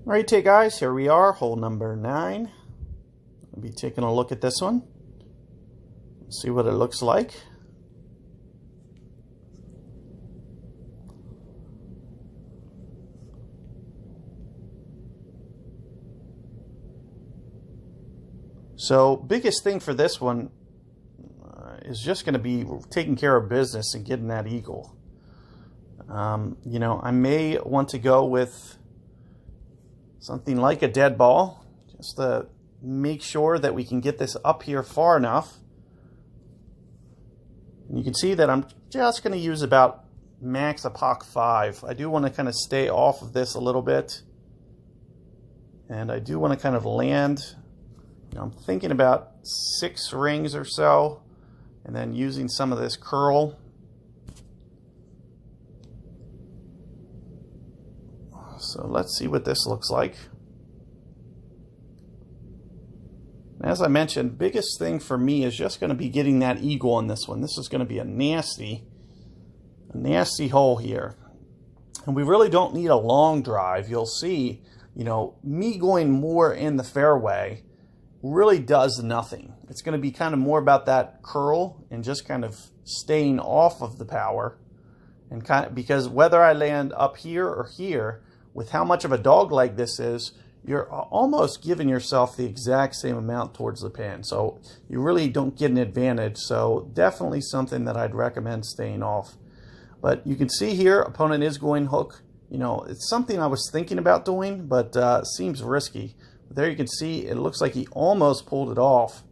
Alright, guys, here we are, hole number 9. I'll be taking a look at this one. See what it looks like. So, biggest thing for this one is just going to be taking care of business and getting that eagle. You know, I may want to go with something like a dead ball, just to make sure that we can get this up here far enough. And you can see that I'm just going to use about max a Pock 5. I do want to kind of stay off of this a little bit. And I do want to kind of land, you know, I'm thinking about 6 rings or so, and then using some of this curl. So let's see what this looks like. As I mentioned, biggest thing for me is just going to be getting that eagle on this one. This is going to be a nasty hole here. And we really don't need a long drive. You'll see, you know, me going more in the fairway really does nothing. It's going to be kind of more about that curl and just kind of staying off of the power. And kind of, because whether I land up here or here, with how much of a dog leg this is, you're almost giving yourself the exact same amount towards the pin. So you really don't get an advantage. So definitely something that I'd recommend staying off. But you can see here, opponent is going hook. You know, it's something I was thinking about doing, but seems risky. But there you can see, it looks like he almost pulled it off.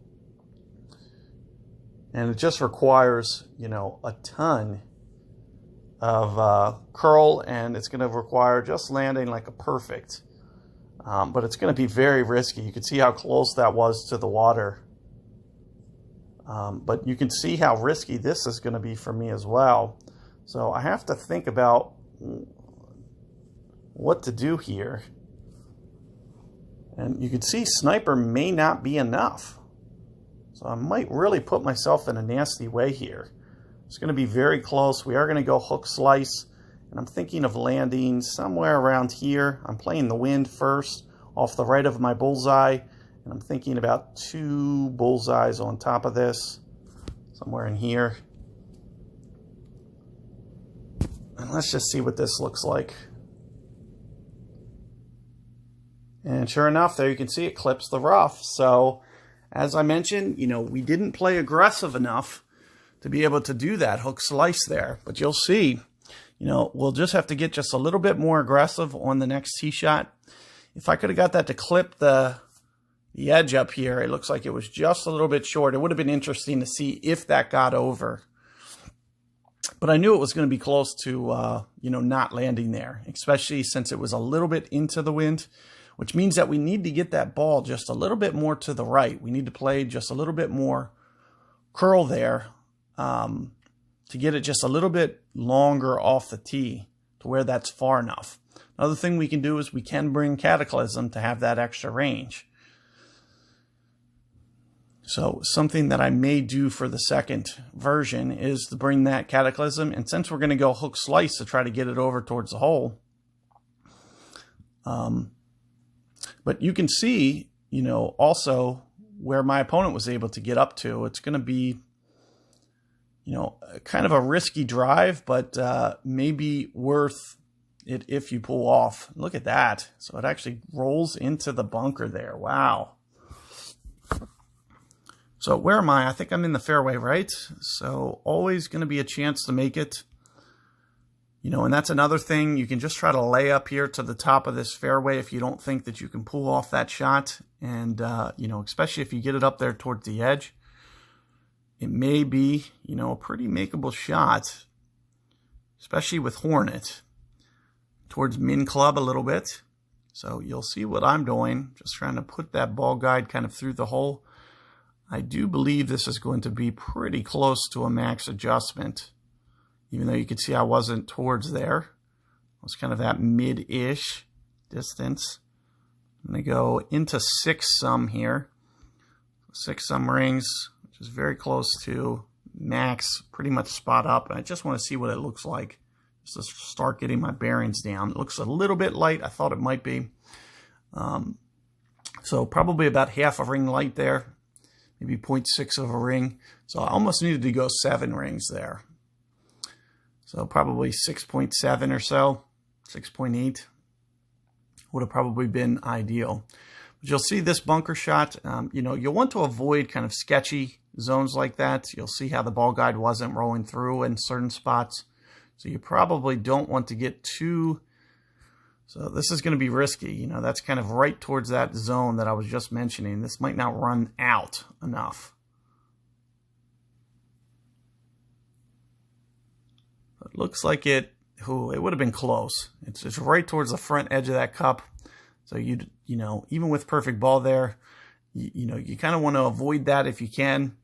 And it just requires, you know, a ton of curl, and it's going to require just landing like a perfect. But it's going to be very risky. You can see how close that was to the water. But you can see how risky this is going to be for me as well. So I have to think about what to do here. And you can see sniper may not be enough. So I might really put myself in a nasty way here. It's going to be very close. We are going to go hook slice. And I'm thinking of landing somewhere around here. I'm playing the wind first off the right of my bullseye. And I'm thinking about 2 bullseyes on top of this. Somewhere in here. And let's just see what this looks like. And sure enough, there you can see it clips the rough. So, as I mentioned, you know, we didn't play aggressive enough to be able to do that hook slice there. But you'll see, you know, we'll just have to get just a little bit more aggressive on the next tee shot. If I could have got that to clip the edge up here, it looks like it was just a little bit short. It would have been interesting to see if that got over. But I knew it was going to be close to, you know, not landing there, especially since it was a little bit into the wind, which means that we need to get that ball just a little bit more to the right. We need to play just a little bit more curl there to get it just a little bit longer off the tee to where that's far enough. Another thing we can do is we can bring Cataclysm to have that extra range. So something that I may do for the second version is to bring that Cataclysm. And since we're going to go hook slice to try to get it over towards the hole. But you can see, you know, also where my opponent was able to get up to. It's going to be, you know, kind of a risky drive, but maybe worth it if you pull off. Look at that. So it actually rolls into the bunker there. Wow. So where am I? I think I'm in the fairway, right? So always going to be a chance to make it. You know, and that's another thing. You can just try to lay up here to the top of this fairway if you don't think that you can pull off that shot. And, you know, especially if you get it up there towards the edge, it may be, you know, a pretty makeable shot, especially with Hornet, towards min club a little bit. So you'll see what I'm doing, just trying to put that ball guide kind of through the hole. I do believe this is going to be pretty close to a max adjustment, even though you can see I wasn't towards there. I was kind of that mid-ish distance. I'm going to go into 6-some here. 6-some rings, which is very close to max, pretty much spot up. I just want to see what it looks like, just to start getting my bearings down. It looks a little bit light. I thought it might be. So probably about half a ring light there, maybe 0.6 of a ring. So I almost needed to go 7 rings there. So probably 6.7 or so, 6.8 would have probably been ideal. But you'll see this bunker shot, you'll want to avoid kind of sketchy zones like that. You'll see how the ball guide wasn't rolling through in certain spots. So you probably don't want to get too... So this is going to be risky. That's kind of right towards that zone that I was just mentioning. This might not run out enough. It looks like it would have been close. It's right towards the front edge of that cup. So even with perfect ball there, you kind of want to avoid that if you can.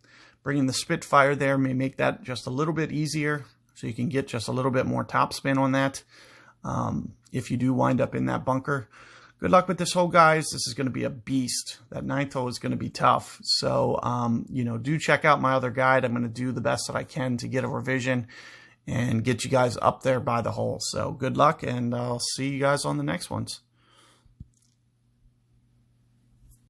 Bringing the Spitfire there may make that just a little bit easier, so you can get just a little bit more topspin on that. If you do wind up in that bunker. Good luck with this hole, guys. This is going to be a beast. That 9th hole is going to be tough. So, do check out my other guide. I'm going to do the best that I can to get a revision and get you guys up there by the hole. So good luck, and I'll see you guys on the next ones.